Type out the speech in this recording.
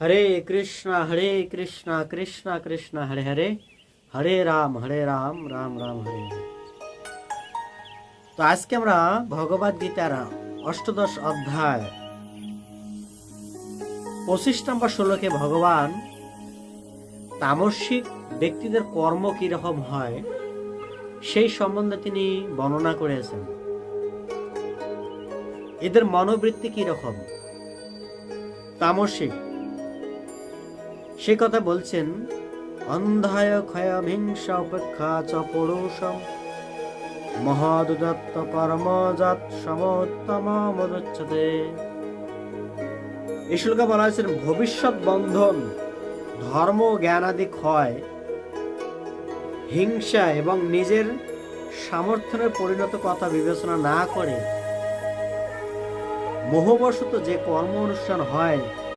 হরে কৃষ্ণ কৃষ্ণ কৃষ্ণ হরে হরে, হরে রাম রাম রাম হরে হরে। তো আজকে আমরা ভগবদ গীতার অষ্টাদশ অধ্যায় 25 নম্বর শ্লোকে ভগবান তামসিক ব্যক্তিদের কর্ম কিরকম হয় সেই সম্বন্ধে তিনি বর্ণনা করেছেন। এদের মনোবৃত্তি কিরকম তামসিক সে কথা বলছেন। অন্ধায় ক্ষয়ম হিংসা উপেক্ষা চ পৌরুষম মহদুদত্ত কর্মজাত সমোত্তম মদুচ্ছতে। এই শ্লোকে বলা হয়েছে ভবিষ্যৎ বন্ধন, ধর্ম জ্ঞানাদি ক্ষয়, হিংসা এবং নিজের সামর্থ্যের পরিণত কথা বিবেচনা না করে মোহবশত যে কর্ম অনুষ্ঠান হয়